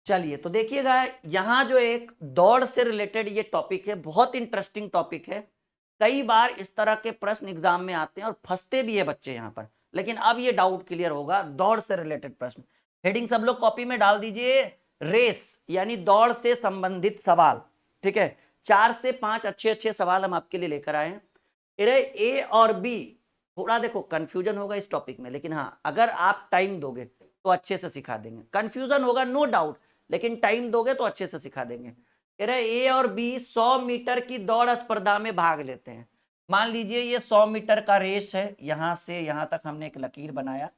चलिए तो देखिएगा, यहाँ जो एक दौड़ से रिलेटेड ये टॉपिक है, बहुत इंटरेस्टिंग टॉपिक है। कई बार इस तरह के प्रश्न एग्जाम में आते हैं और फंसते भी है बच्चे यहाँ पर, लेकिन अब ये डाउट क्लियर होगा। दौड़ से रिलेटेड प्रश्न, हेडिंग सब लोग कॉपी में डाल दीजिए, रेस यानी दौड़ से संबंधित सवाल। ठीक है, 4 से 5 अच्छे अच्छे सवाल हम आपके लिए लेकर आए हैं। ए और बी, थोड़ा देखो कंफ्यूजन होगा इस टॉपिक में, लेकिन हाँ अगर आप टाइम दोगे तो अच्छे से सिखा देंगे। कंफ्यूजन होगा नो डाउट, लेकिन टाइम दोगे तो अच्छे से सिखा देंगे। कह रहे ए और बी 100 मीटर की दौड़ स्पर्धा में भाग लेते हैं। मान लीजिए ये 100 मीटर का रेस है, यहां से यहां तक हमने एक लकीर बनाया,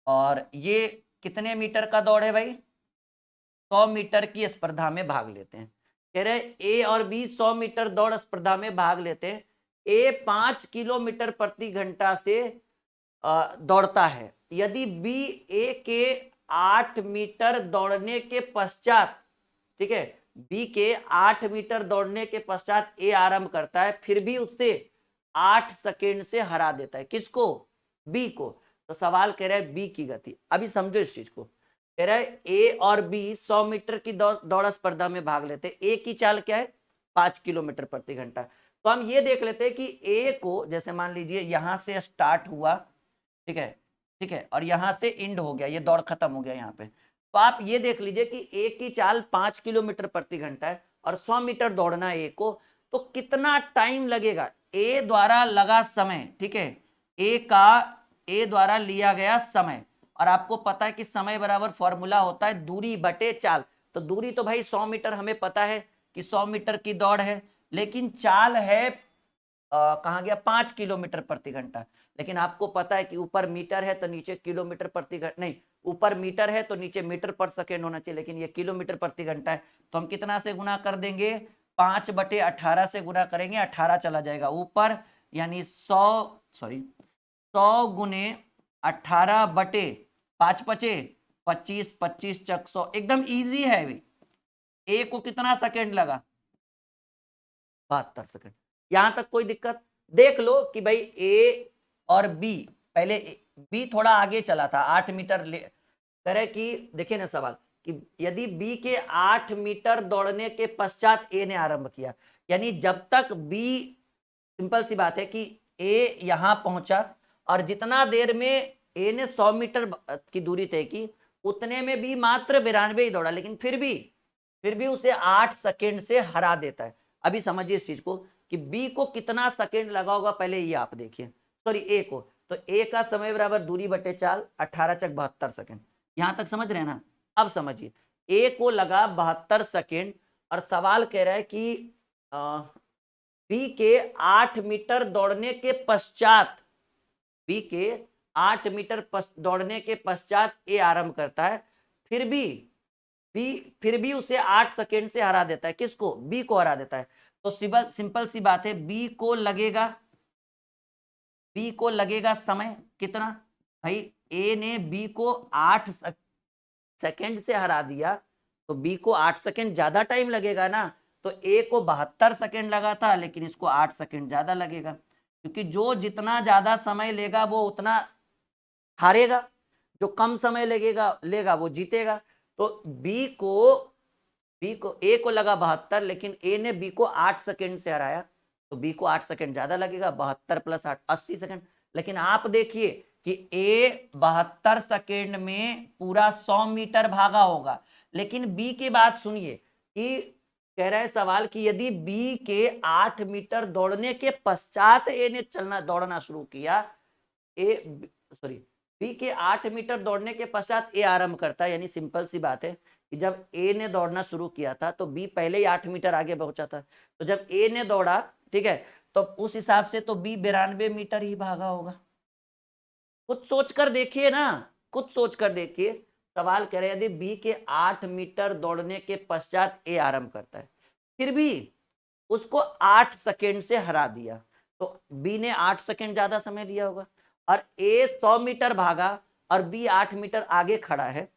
और ये कितने मीटर का दौड़ है भाई? 100 मीटर की स्पर्धा में भाग लेते हैं। कह रहे ए और बी 100 मीटर दौड़ स्पर्धा में भाग लेते हैं। ए 5 किलोमीटर प्रति घंटा से दौड़ता है। यदि बी ए के 8 मीटर दौड़ने के पश्चात, ठीक है, बी के 8 मीटर दौड़ने के पश्चात ए आरंभ करता है, फिर भी उससे 8 सेकेंड से हरा देता है। किसको? बी को। तो सवाल कह रहा है बी की गति। अभी समझो इस चीज को। कह रहा है ए और बी 100 मीटर की दौड़ स्पर्धा में भाग लेते हैं। ए की चाल क्या है? 5 किलोमीटर प्रति घंटा। तो हम ये देख लेते हैं कि ए को, जैसे मान लीजिए यहां से स्टार्ट हुआ, ठीक है, ठीक है, और यहां से इंड हो गया, ये दौड़ खत्म हो गया यहाँ पे। तो आप ये देख लीजिए कि ए की चाल 5 किलोमीटर प्रति घंटा है और 100 मीटर दौड़ना है ए को, तो कितना टाइम लगेगा? ए द्वारा लगा समय, ठीक है, ए द्वारा लिया गया समय, और आपको पता है कि समय बराबर फॉर्मूला होता है दूरी बटे चाल। तो दूरी तो भाई 100 मीटर हमें पता है कि 100 मीटर की दौड़ है, लेकिन चाल है कहाँ गया? 5 किलोमीटर प्रति घंटा। लेकिन आपको पता है कि ऊपर मीटर है तो नीचे किलोमीटर प्रति घंटा, नहीं, ऊपर मीटर है तो नीचे मीटर पर सेकेंड होना चाहिए, लेकिन ये किलोमीटर प्रति घंटा है। तो हम कितना से गुना कर देंगे? 5/18 से गुना करेंगे, 18 चला जाएगा ऊपर, यानी 100 गुने 18/5 पचे 25, 25 चक 100। एकदम इजी है भाई। ए को कितना सेकेंड लगा? 72 सेकेंड। यहां तक कोई दिक्कत? देख लो कि भाई ए और बी, पहले बी थोड़ा आगे चला था 8 मीटर करे कि, देखिए ना सवाल, कि यदि बी के 8 मीटर दौड़ने के पश्चात ए ने आरंभ किया, यानी जब तक बी, सिंपल सी बात है कि ए यहां पहुंचा और जितना देर में ए ने 100 मीटर की दूरी तय की, उतने में बी मात्र 92 ही दौड़ा, लेकिन फिर भी उसे 8 सेकेंड से हरा देता है। अभी समझिए इस चीज को कि बी को कितना सेकेंड लगा होगा, पहले ये आप देखिए, सॉरी ए को। तो ए का समय बराबर दूरी बटे चाल, 18 चक 72 सेकेंड। यहां तक समझ रहे हैं ना? अब समझिए, ए को लगा 72 सेकेंड, और सवाल कह रहा है कि बी के 8 मीटर दौड़ने के पश्चात, बी के 8 मीटर दौड़ने के पश्चात ए आरंभ करता है, फिर भी उसे 8 सेकेंड से हरा देता है। किसको? बी को हरा देता है। तो सिंपल सी बात है, बी को लगेगा समय कितना? भाई ए ने बी को 8 सेकेंड से हरा दिया, तो बी को 8 सेकेंड ज्यादा टाइम लगेगा ना। तो ए को 72 सेकेंड लगा था, लेकिन इसको 8 सेकेंड ज्यादा लगेगा, क्योंकि जो जितना ज्यादा समय लेगा वो उतना हारेगा, जो कम समय लेगा वो जीतेगा। तो ए को लगा 72, लेकिन ए ने बी को 8 सेकेंड से हराया, तो बी को 8 सेकेंड ज्यादा लगेगा, 72 + 8 80 सेकेंड। लेकिन आप देखिए कि ए 72 सेकेंड में पूरा 100 मीटर भागा होगा, लेकिन बी की बात सुनिए कि कह रहा है सवाल कि यदि बी के 8 मीटर दौड़ने के पश्चात ए ने दौड़ना शुरू किया, बी के 8 मीटर दौड़ने के पश्चात ए आरंभ करता है, यानी सिंपल सी बात है कि जब ए ने दौड़ना शुरू किया था तो बी पहले ही 8 मीटर आगे पहुंचा था। तो जब ए ने दौड़ा, ठीक है, तो उस हिसाब से तो बी 92 मीटर ही भागा होगा। कुछ सोच कर देखिए ना, कुछ सोच कर देखिए। सवाल कह रहे यदि बी के 8 मीटर दौड़ने के पश्चात ए आरंभ करता है, फिर भी उसको 8 सेकेंड से हरा दिया, तो बी ने 8 सेकेंड ज्यादा समय लिया होगा, और ए 100 मीटर भागा और बी 8 मीटर आगे खड़ा है,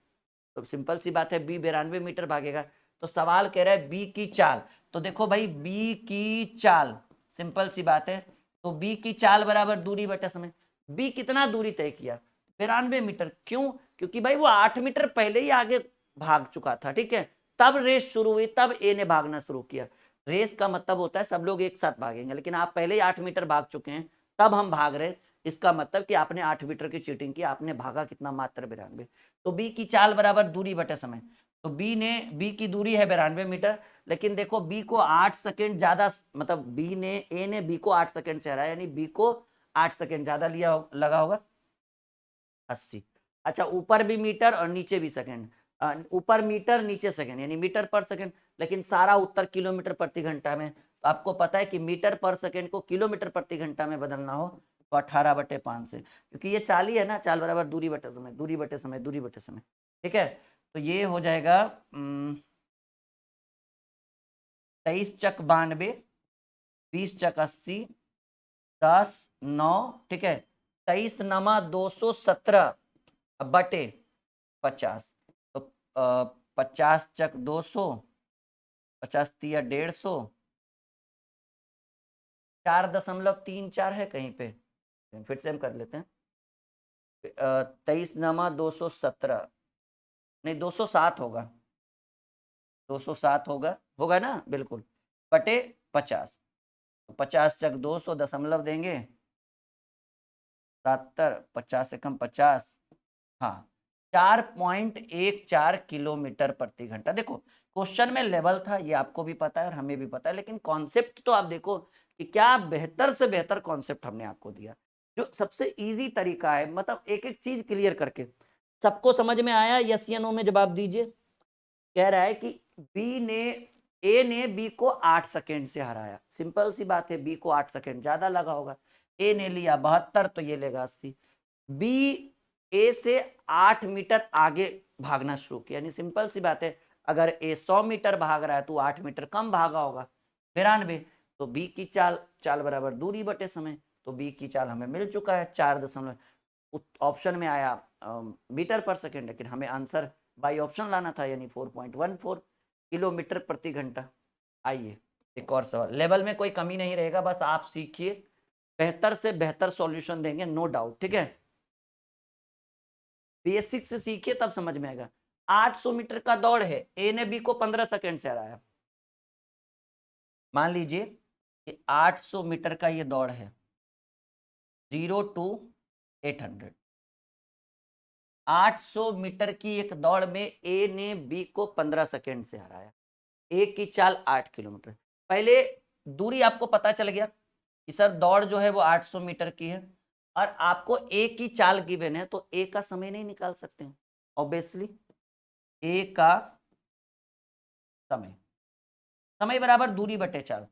तो सिंपल सी बात है बी 92 मीटर भागेगा। तो सवाल कह रहा है बी की चाल। तो देखो भाई, बी की चाल, सिंपल सी बात है, तो बी की चाल बराबर दूरी बटा समय। बी कितना दूरी तय किया? 92 मीटर। क्यों? क्योंकि भाई वो 8 मीटर पहले ही आगे भाग चुका था, ठीक है, तब रेस शुरू हुई, तब ए ने भागना शुरू किया। रेस का मतलब होता है सब लोग एक साथ भागेंगे, लेकिन आप पहले ही 8 मीटर भाग चुके हैं, तब हम भाग रहे हैं, इसका मतलब कि आपने 8 मीटर की चीटिंग की, आपने भागा कितना, मात्र 92। तो बी की चाल बराबर दूरी बटे समय। तो बी की दूरी है 92 मीटर, लेकिन देखो बी को 8 सेकेंड ज्यादा, मतलब ए ने बी को 8 सेकेंड से हराया, यानी बी को 8 सेकेंड ज्यादा लगा होगा, 80। अच्छा, ऊपर भी मीटर और नीचे भी सेकेंड, ऊपर मीटर नीचे सेकेंड, यानी मीटर पर सेकेंड, लेकिन सारा उत्तर किलोमीटर प्रति घंटा में। तो आपको पता है कि मीटर पर सेकेंड को किलोमीटर प्रति घंटा में बदलना हो तो 18/5 से, क्योंकि ये चाल ही है ना, चाल बराबर दूरी बटे समय, दूरी बटे समय, दूरी बटे समय, ठीक है। तो ये हो जाएगा 23 चक 92, 20 चक 80, 10 9, ठीक है, 23 नमा 217 बटे 50। तो 50 चक 200, 50 तिया 150, 4.34 है कहीं पे, फिर से हम कर लेते हैं। 23 नमा 217, नहीं 207 होगा, 207 होगा, होगा ना, बिल्कुल, बटे 50। 50 चक 200 दशमलव देंगे 70, 50 से कम 50, हाँ 4.14 किलोमीटर प्रति घंटा। देखो क्वेश्चन में लेवल था, ये आपको भी पता है और हमें भी पता है, लेकिन कॉन्सेप्ट तो आप देखो कि क्या बेहतर से बेहतर कॉन्सेप्ट हमने आपको दिया, जो सबसे इजी तरीका है, मतलब एक एक चीज क्लियर करके। सबको समझ में आया? यस या नो में जवाब दीजिए। कह रहा है कि ए ने बी को 8 सेकेंड से हराया, सिंपल सी बात है, बी को 8 सेकेंड ज्यादा लगा होगा, ए ने लिया 72 तो ये लेगा 80। बी ए से 8 मीटर आगे भागना शुरू किया, यानी सिंपल सी बात है, अगर ए 100 मीटर भाग रहा है तो 8 मीटर कम भागा होगा, 92। तो बी की चाल बराबर दूरी बटे समय, तो बी की चाल हमें मिल चुका है 4 ऑप्शन में आया मीटर पर सेकेंड, लेकिन हमें आंसर बाई ऑप्शन लाना था, यानी 4.14 किलोमीटर प्रति घंटा। आइए एक और सवाल, लेवल में कोई कमी नहीं रहेगा, बस आप सीखिए, बेहतर से बेहतर सॉल्यूशन देंगे, नो डाउट, ठीक है। बेसिक से सीखिए तब समझ में आएगा। 800 मीटर का दौड़ है, ए ने बी को 15 सेकेंड से हराया। मान लीजिए कि 800 मीटर का ये दौड़ है, 0 to 800। 800 मीटर की एक दौड़ में ए ने बी को 15 सेकेंड से हराया, ए की चाल 8 किलोमीटर। पहले दूरी आपको पता चल गया कि सर दौड़ जो है वो 800 मीटर की है, और आपको ए की चाल गिवन है, तो ए का समय नहीं निकाल सकते हैं ऑब्वियसली। ए का समय, समय बराबर दूरी बटे चाल।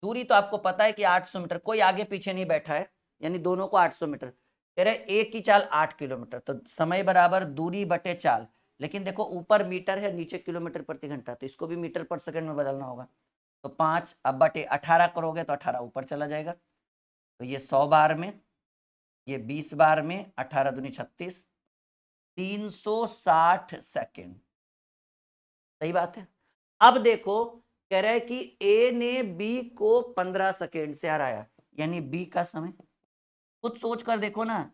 दूरी तो आपको पता है कि 800 मीटर, कोई आगे पीछे नहीं बैठा है, यानी दोनों को 800 मीटर। कह रहे ए की चाल 8 किलोमीटर, तो समय बराबर दूरी बटे चाल। लेकिन देखो ऊपर मीटर है, नीचे किलोमीटर प्रति घंटा, तो इसको भी मीटर पर सेकंड में बदलना होगा। तो 5 अब बटे 18 करोगे तो 18 ऊपर चला जाएगा, तो ये 100 बार में, ये 20 बार में, 18 दूनी 36, 360 सेकेंड। सही बात है। अब देखो कह रहा है कि ए ने बी को 15 सेकेंड से हराया, यानी बी का समय। खुद सोच कर देखो ना,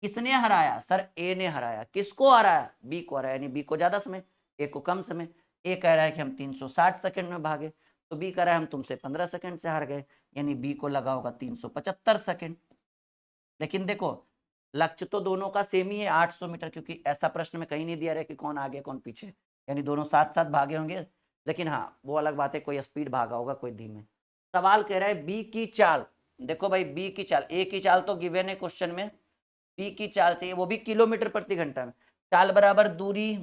किसने हराया? सर ए ने हराया। किसको हराया? बी को हराया, यानी बी को ज्यादा समय, ए को कम समय। ए कह रहा है कि हम 360 सेकेंड में भागे, तो बी कह रहा है हम तुमसे 15 सेकेंड से हार गए, यानी बी को लगा होगा 375 सेकेंड। लेकिन देखो लक्ष्य तो दोनों का सेम ही है, 800 मीटर, क्योंकि ऐसा प्रश्न में कहीं नहीं दिया रहा कि कौन आगे कौन पीछे, यानी दोनों साथ साथ भागे होंगे। लेकिन हाँ वो अलग बात है, कोई स्पीड भागा होगा, कोई धीमे। सवाल कह रहा है बी की चाल। देखो भाई बी की चाल, ए की चाल तो गिवन है क्वेश्चन में, बी की चाल चाहिए, वो भी किलोमीटर प्रति घंटा में। चाल बराबर दूरी,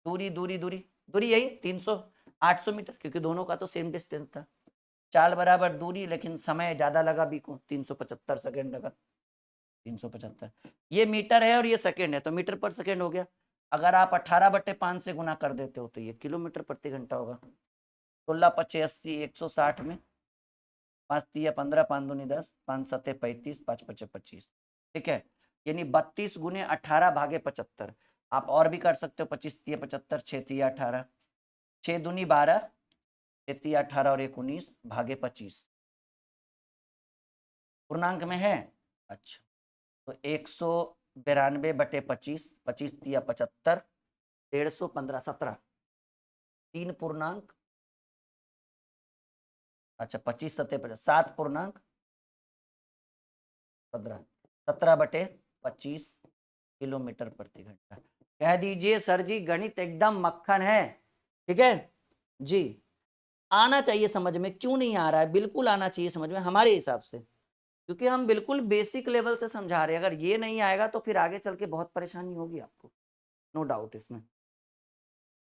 दूरी दूरी दूरी दूरी यही 300 800 मीटर, क्योंकि दोनों का तो सेम डिस्टेंस था। चाल बराबर दूरी, लेकिन समय ज्यादा लगा बी को, 375 सेकेंड लगा, 375। ये मीटर है और ये सेकेंड है, तो मीटर पर सेकेंड हो गया। अगर आप 18/5 से गुना कर देते हो तो ये किलोमीटर प्रति घंटा होगा। 16 पच्चे 80, 160 में 5 तिया 15, 5 दूनी 10, 5 सत्ते 35, 5 पच्चे 25, ठीक है। यानी 32 गुने 18 भागे 75। आप और भी कर सकते हो, 25 तिया 75, 6 तिया 18, 6 दूनी 12, 6 तिया 18 और 1 19 भागे 25। पूर्णांक में है, अच्छा, तो 192/25, 25 तिया 75, 150, 17, 3 पूर्णांक, अच्छा 25 सत्ते 50, 7 पूर्णांक 15, 17/25 किलोमीटर प्रति घंटा। कह दीजिए सर जी गणित एकदम मक्खन है, ठीक है जी। आना चाहिए समझ में, क्यों नहीं आ रहा है, बिल्कुल आना चाहिए समझ में हमारे हिसाब से, क्योंकि हम बिल्कुल बेसिक लेवल से समझा रहे हैं। अगर ये नहीं आएगा तो फिर आगे चल के बहुत परेशानी होगी आपको, नो डाउट इसमें।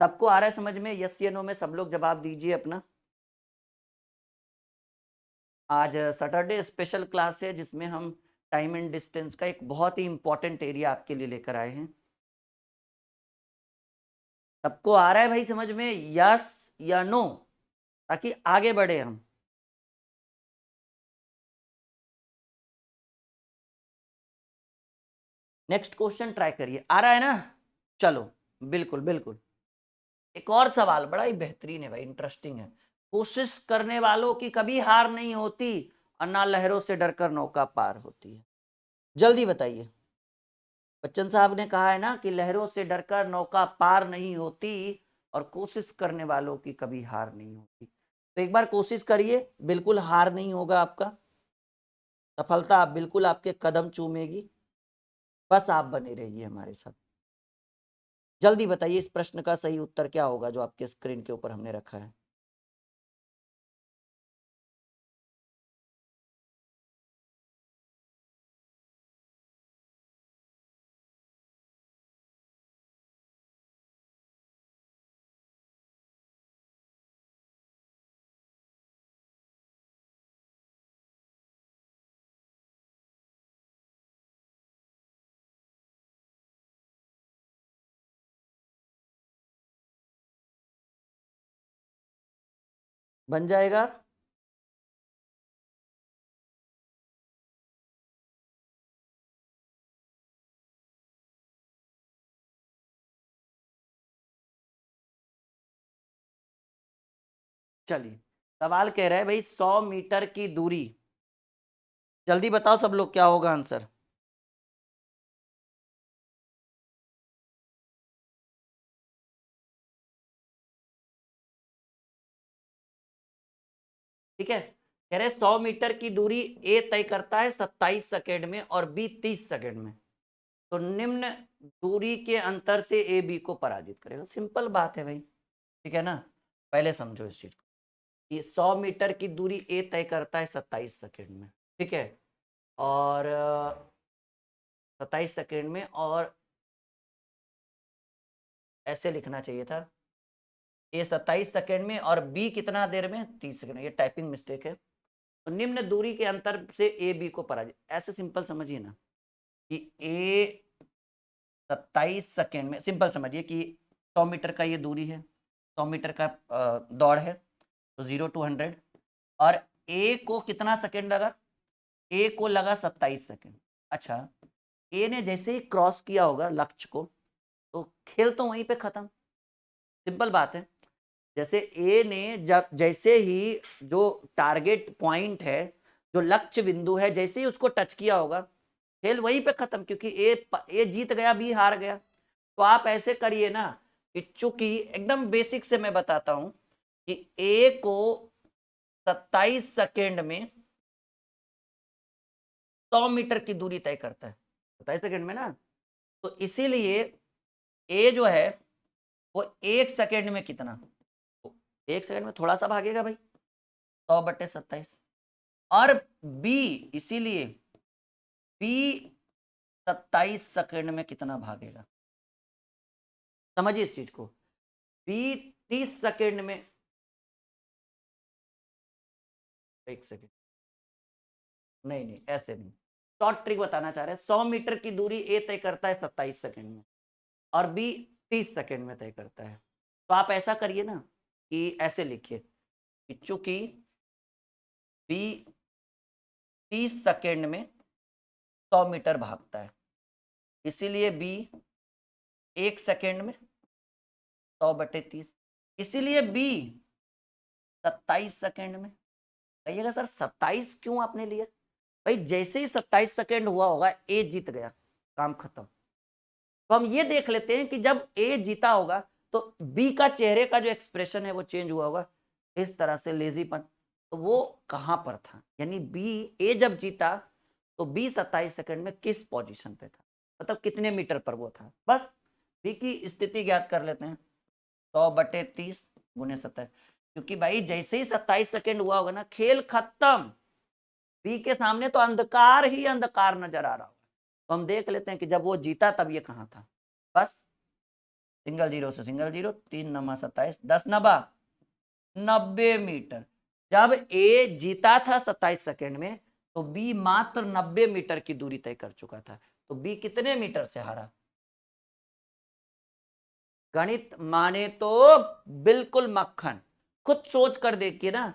सबको आ रहा है समझ में, यस या नो में सब लोग जवाब दीजिए अपना। आज सैटरडे स्पेशल क्लास है जिसमें हम टाइम एंड डिस्टेंस का एक बहुत ही इंपॉर्टेंट एरिया आपके लिए लेकर आए हैं। सबको आ रहा है भाई समझ में, यस या नो, ताकि आगे बढ़े हम। नेक्स्ट क्वेश्चन ट्राई करिए, आ रहा है ना? चलो बिल्कुल बिल्कुल। एक और सवाल बड़ा ही बेहतरीन है भाई, इंटरेस्टिंग है। कोशिश करने वालों की कभी हार नहीं होती और ना लहरों से डरकर नौका पार होती है। जल्दी बताइए। बच्चन साहब ने कहा है ना कि लहरों से डरकर नौका पार नहीं होती और कोशिश करने वालों की कभी हार नहीं होती। तो एक बार कोशिश करिए, बिल्कुल हार नहीं होगा आपका, सफलता बिल्कुल आपके कदम चूमेगी। बस आप बने रहिए हमारे साथ। जल्दी बताइए इस प्रश्न का सही उत्तर क्या होगा जो आपके स्क्रीन के ऊपर हमने रखा है। बन जाएगा। चलिए, सवाल कह रहा है भाई 100 मीटर की दूरी, जल्दी बताओ सब लोग क्या होगा आंसर। ठीक है, कह रहे 100 मीटर की दूरी ए तय करता है 27 सेकेंड में और बी 30 सेकेंड में, तो निम्न दूरी के अंतर से ए बी को पराजित करेगा। सिंपल बात है भाई, ठीक है ना। पहले समझो इस चीज को, ये 100 मीटर की दूरी ए तय करता है 27 सेकेंड में, ठीक है, और 27 सेकेंड में, और ऐसे लिखना चाहिए था, ए 27 सेकेंड में और बी कितना देर में, 30 सेकेंड। ये टाइपिंग मिस्टेक है। तो निम्न दूरी के अंतर से ए बी को पराजित, ऐसे सिंपल समझिए ना कि ए 27 सेकेंड में, सिंपल समझिए कि 100 मीटर का ये दूरी है, 100 मीटर का दौड़ है, तो 0 to 100, और ए को कितना सेकेंड लगा, ए को लगा 27 सेकेंड। अच्छा, ए ने जैसे ही क्रॉस किया होगा लक्ष्य को, तो खेल तो वहीं पे खत्म। सिंपल बात है, जैसे ए ने जब जैसे ही जो टारगेट पॉइंट है, जो लक्ष्य बिंदु है, जैसे ही उसको टच किया होगा, खेल वहीं पे खत्म, क्योंकि ए जीत गया, बी हार गया। तो आप ऐसे करिए ना कि चूंकि एकदम बेसिक से मैं बताता हूं कि ए को 27 सेकेंड में 100 मीटर की दूरी तय करता है, 27 सेकेंड में ना, तो इसीलिए ए जो है वो 1 सेकेंड में कितना, तो 1 सेकेंड में थोड़ा सा भागेगा भाई, 100/27, और बी, इसीलिए बी 27 सेकेंड में कितना भागेगा, समझिए इस चीज को। बी 30 सेकेंड में, 1 सेकेंड, नहीं नहीं ऐसे नहीं, शॉर्ट ट्रिक बताना चाह रहे हैं। 100 मीटर की दूरी ए तय करता है 27 सेकेंड में और बी 30 सेकेंड में तय करता है। तो आप ऐसा करिए ना कि ऐसे लिखिए कि चूंकि बी 30 सेकेंड में 100 मीटर भागता है, इसीलिए बी 1 सेकेंड में 100/30, इसीलिए बी 27 सेकेंड में। कहिएगा सर 27 क्यों आपने लिया? भाई जैसे ही 27 सेकेंड हुआ होगा, ए जीत गया, काम खत्म। तो हम ये देख लेते हैं कि जब ए जीता होगा तो बी का चेहरे का जो एक्सप्रेशन है वो चेंज हुआ होगा इस तरह से, लेजीपन। तो वो कहां पर था, यानी बी, ए जब जीता तो बी 27 सेकंड में किस पोजीशन पे था, मतलब कितने मीटर पर वो था। बस बी की स्थिति ज्ञात कर लेते हैं, 100/30 गुने 27, क्योंकि भाई जैसे ही 27 सेकंड हुआ होगा ना, खेल खत्म। बी के सामने तो अंधकार ही अंधकार नजर आ रहा होगा। तो हम देख लेते हैं कि जब वो जीता तब ये कहाँ था। बस सिंगल जीरो से सिंगल जीरो, 3 × 27, 10×9 90 मीटर। जब ए जीता था 27 सेकंड में तो बी मात्र 90 मीटर की दूरी तय कर चुका था। तो बी कितने मीटर से हारा? गणित माने तो बिल्कुल मक्खन। खुद सोच कर देखिए ना,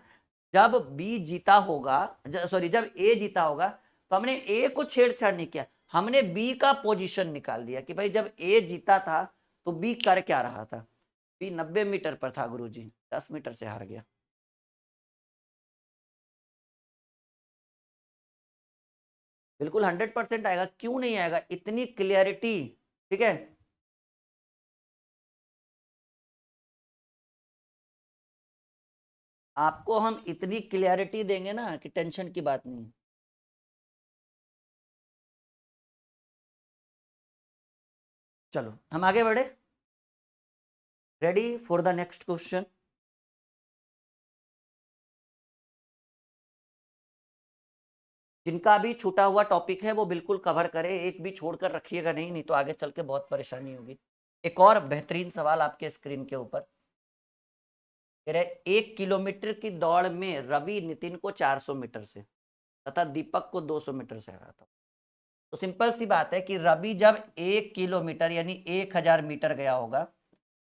जब बी जीता होगा, सॉरी जब ए जीता होगा तो हमने ए को छेड़छाड़ नहीं किया, हमने बी का पोजीशन निकाल दिया कि भाई जब ए जीता था तो बी कर क्या रहा था। बी 90 मीटर पर था गुरुजी, 10 मीटर से हार गया। बिल्कुल 100% आएगा, क्यों नहीं आएगा, इतनी क्लियरिटी। ठीक है, आपको हम इतनी क्लियरिटी देंगे ना कि टेंशन की बात नहीं। चलो हम आगे बढ़े, ready for the next question. जिनका भी छूटा हुआ टॉपिक है वो बिल्कुल कवर करे, एक भी छोड़कर रखिएगा नहीं, नहीं तो आगे चल के बहुत परेशानी होगी। एक और बेहतरीन सवाल आपके स्क्रीन के ऊपर, 1 किलोमीटर की दौड़ में रवि नितिन को 400 मीटर से तथा दीपक को 200 मीटर से हरा था। तो सिंपल सी बात है कि रवि जब 1 किलोमीटर यानी 1000 मीटर गया होगा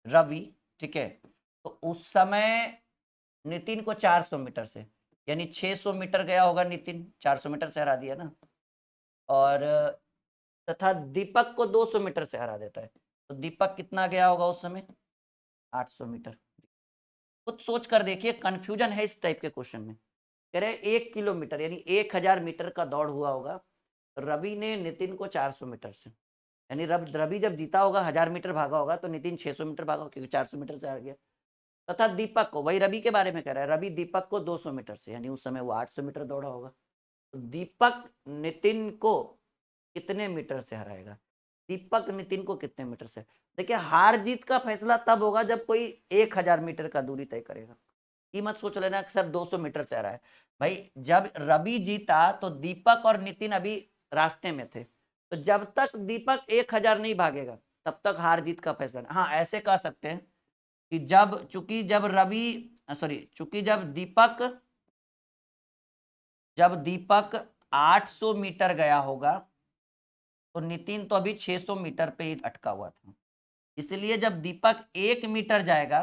रवि, ठीक है, तो उस समय नितिन को 400 मीटर से यानी 600 मीटर गया होगा नितिन, 400 मीटर से हरा दिया ना, और तथा दीपक को 200 मीटर से हरा देता है। तो दीपक कितना गया होगा उस समय, 800 मीटर। खुद सोच कर देखिए, कंफ्यूजन है इस टाइप के क्वेश्चन में। कह रहे 1 किलोमीटर यानी 1000 मीटर का दौड़ हुआ होगा, रवि ने नितिन को 400 मीटर से, यानी रवि जब जीता होगा 1000 मीटर भागा होगा तो नितिन 600 मीटर भागा क्योंकि 400 मीटर से हार गया। तथा दीपक को, वही रवि के बारे में कह रहा है, रवि दीपक को 200 मीटर से, यानी उस समय वो 800 मीटर दौड़ा होगा। तो दीपक नितिन को कितने मीटर से हराएगा, दीपक नितिन को कितने मीटर से। देखिए हार जीत का फैसला तब होगा जब कोई 1000 मीटर का दूरी तय करेगा। ये मत सोच लेना कि सर 200 मीटर से हरा है। भाई जब रवि जीता तो दीपक और नितिन अभी रास्ते में थे, तो जब तक दीपक 1000 नहीं भागेगा तब तक हार जीत का फैसला। हाँ ऐसे कह सकते हैं कि चूंकि जब दीपक 800 मीटर गया होगा तो नितिन तो अभी 600 मीटर पे ही अटका हुआ था, इसलिए जब दीपक 1 मीटर जाएगा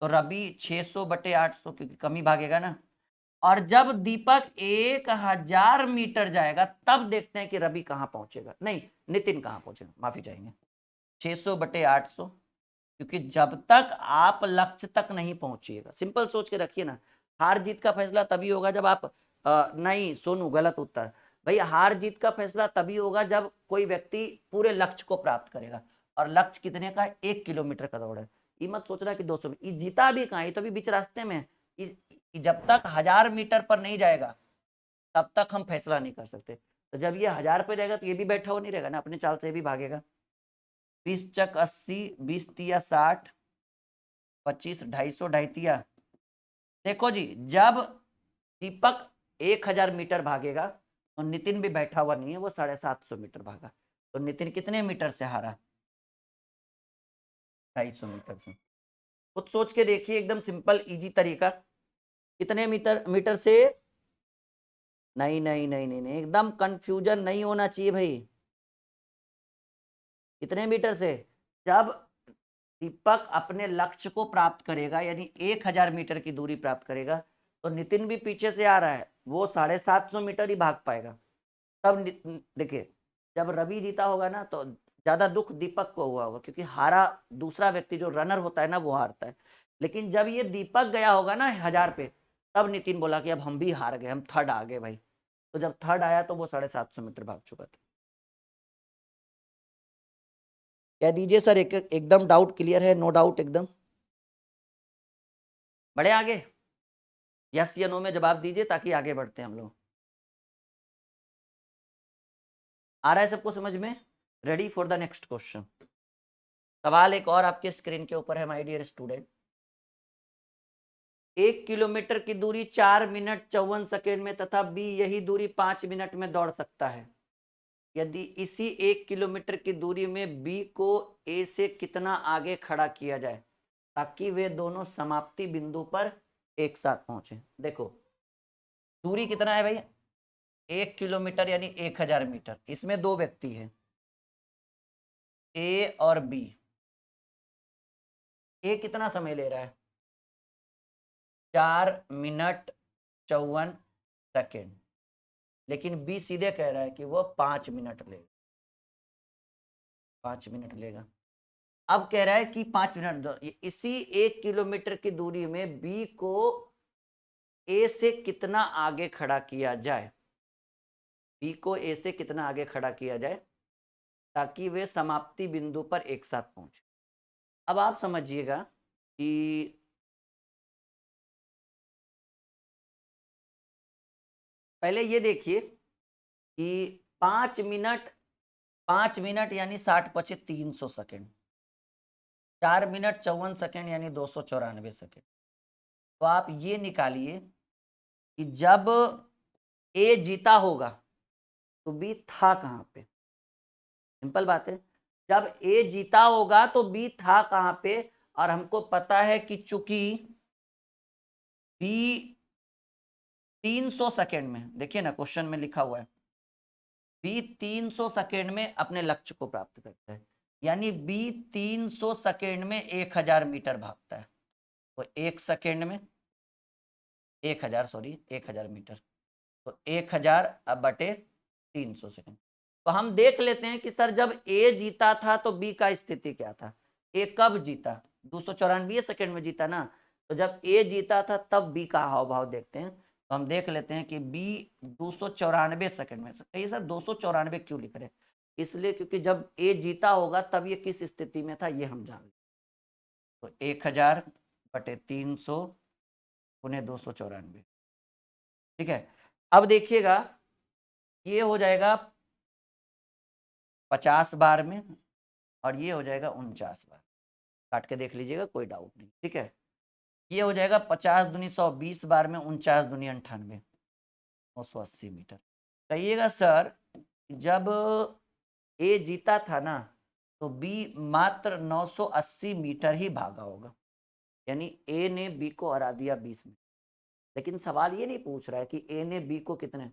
तो रवि 600/800 क्योंकि कमी भागेगा ना, और जब दीपक 1000 मीटर जाएगा तब देखते हैं कि रवि कहां पहुंचेगा, नहीं नितिन कहां पहुंचेगा, माफी चाहेंगे, 600/800, क्योंकि जब तक आप लक्ष्य तक नहीं पहुंचिएगा, सिंपल सोच के रखिए ना, हार जीत का फैसला तभी होगा जब आप नहीं सोनू गलत उत्तर, भाई हार जीत का फैसला तभी होगा जब कोई व्यक्ति पूरे लक्ष्य को प्राप्त करेगा, और लक्ष्य कितने का है, 1 किलोमीटर का दौड़ है। ये मत सोचना कि 200 ये जीता भी कहाँ, ये तो अभी बीच रास्ते में है। जब तक 1000 मीटर पर नहीं जाएगा तब तक हम फैसला नहीं कर सकते। तो जब ये 1000 पे जाएगा तो ये भी बैठा हुआ नहीं रहेगा ना, अपने चाल से भी भागेगा। 20×80, 20×3 = 60, 25, 250, 250। देखो जी, जब दीपक 1000 मीटर भागेगा तो नितिन भी बैठा हुआ नहीं है, वो 750 मीटर भागा, तो नितिन कितने मीटर से हारा, 250 मीटर से। खुद सोच के देखिए, एकदम सिंपल इजी तरीका। कितने मीटर मीटर से, नहीं नहीं नहीं नहीं नहीं, एकदम कंफ्यूजन नहीं होना चाहिए भाई। कितने मीटर से, जब दीपक अपने लक्ष्य को प्राप्त करेगा यानी 1000 मीटर की दूरी प्राप्त करेगा तो नितिन भी पीछे से आ रहा है, वो 750 मीटर ही भाग पाएगा। तब देखिए, जब रवि जीता होगा ना तो ज्यादा दुख दीपक को हुआ होगा, क्योंकि हारा दूसरा व्यक्ति जो रनर होता है ना वो हारता है। लेकिन जब ये दीपक गया होगा ना 1000 पे, तब नितिन बोला कि अब हम भी हार गए, हम थर्ड आ गए भाई। तो जब थर्ड आया तो वो 750 मीटर भाग चुका था। कह दीजिए सर, एकदम डाउट क्लियर है? नो डाउट एकदम? बढ़े आगे? यस या नो में जवाब दीजिए ताकि आगे बढ़ते हैं हम लोग। आ रहा है सबको समझ में? Ready for the next question. सवाल एक और आपके स्क्रीन के ऊपर है माय डियर स्टूडेंट। 1 किलोमीटर की दूरी 4 मिनट 54 सेकेंड में तथा बी यही दूरी 5 मिनट में दौड़ सकता है। यदि इसी 1 किलोमीटर की दूरी में बी को ए से कितना आगे खड़ा किया जाए ताकि वे दोनों समाप्ति बिंदु पर एक साथ पहुंचे। देखो दूरी कितना है भाई? 1 किलोमीटर यानी 1000 मीटर। इसमें दो व्यक्ति हैं, ए और बी। ए कितना समय ले रहा है? 4 मिनट 54 सेकेंड। लेकिन बी सीधे कह रहा है कि वो 5 मिनट लेगा, 5 मिनट लेगा। अब कह रहा है कि 5 मिनट, इसी 1 किलोमीटर की दूरी में बी को ए से कितना आगे खड़ा किया जाए, बी को ए से कितना आगे खड़ा किया जाए ताकि वे समाप्ति बिंदु पर एक साथ पहुंचे। अब आप समझिएगा कि पहले ये देखिए कि 5 मिनट यानी 60 पचे 300 सेकेंड, 4 मिनट 54 सेकेंड यानी 294 सेकेंड। तो आप ये निकालिए कि जब ए जीता होगा तो बी था कहां पे। सिंपल बात है, जब ए जीता होगा तो बी था कहां पे। और हमको पता है कि चूंकि बी 300 सेकेंड में, देखिए ना क्वेश्चन में लिखा हुआ है, बी 300 सेकेंड में अपने लक्ष्य को प्राप्त करता है। यानी बी 300 सेकेंड में 1000 मीटर भागता है। तो 1 सेकेंड में 1000 मीटर, तो 1000 अब बटे 300 सेकेंड। तो हम देख लेते हैं कि सर जब ए जीता था तो बी का स्थिति क्या था। ए कब जीता? 294 सेकेंड में जीता ना। तो जब ए जीता था तब बी का हाव भाव देखते हैं। तो हम देख लेते हैं कि बी 294 सेकेंड में, कहिए सर 294 क्यों लिख रहे हैं? इसलिए क्योंकि जब ए जीता होगा तब ये किस स्थिति में था ये हम जान लें। तो 1000 बटे 300 गुने 294, ठीक है। अब देखिएगा ये हो जाएगा 50 बार में और ये हो जाएगा 49 बार। काट के देख लीजिएगा, कोई डाउट नहीं, ठीक है। ये हो जाएगा 50 दूनी 100, 20 बार में 49 दूनी 98, 980 मीटर। कहिएगा सर जब ए जीता था ना तो बी मात्र 980 मीटर ही भागा होगा, यानी ए ने बी को हरा दिया 20 में। लेकिन सवाल ये नहीं पूछ रहा है कि ए ने बी को कितने,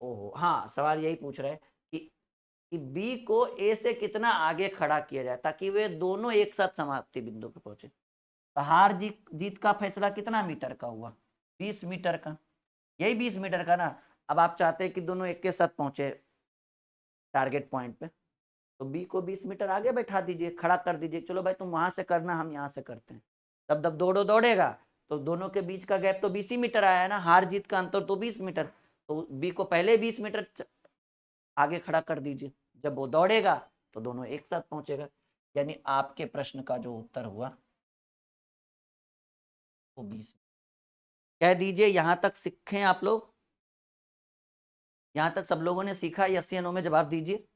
ओहो हाँ सवाल यही पूछ रहा है कि बी को ए से कितना आगे खड़ा किया जाए ताकि वे दोनों एक साथ समाप्ति बिंदु पर पहुंचे। तो हार जीत का फैसला कितना मीटर का हुआ? 20 मीटर का, यही 20 मीटर का ना। अब आप चाहते हैं कि दोनों एक के साथ पहुंचे टारगेट पॉइंट पे, तो बी को 20 मीटर आगे बैठा दीजिए, खड़ा कर दीजिए। चलो भाई तुम वहां से करना, हम यहाँ से करते हैं। तब जब दौड़ेगा तो दोनों के बीच का गैप तो 20 ही मीटर आया है ना, हार जीत का अंतर तो 20 मीटर। तो बी को पहले 20 मीटर आगे खड़ा कर दीजिए, जब वो दौड़ेगा तो दोनों एक साथ पहुंचेगा। यानी आपके प्रश्न का जो उत्तर हुआ वो 20। कह दीजिए यहां तक सीखे आप लोग? यहां तक सब लोगों ने सीखा? यस या नो में जवाब दीजिए।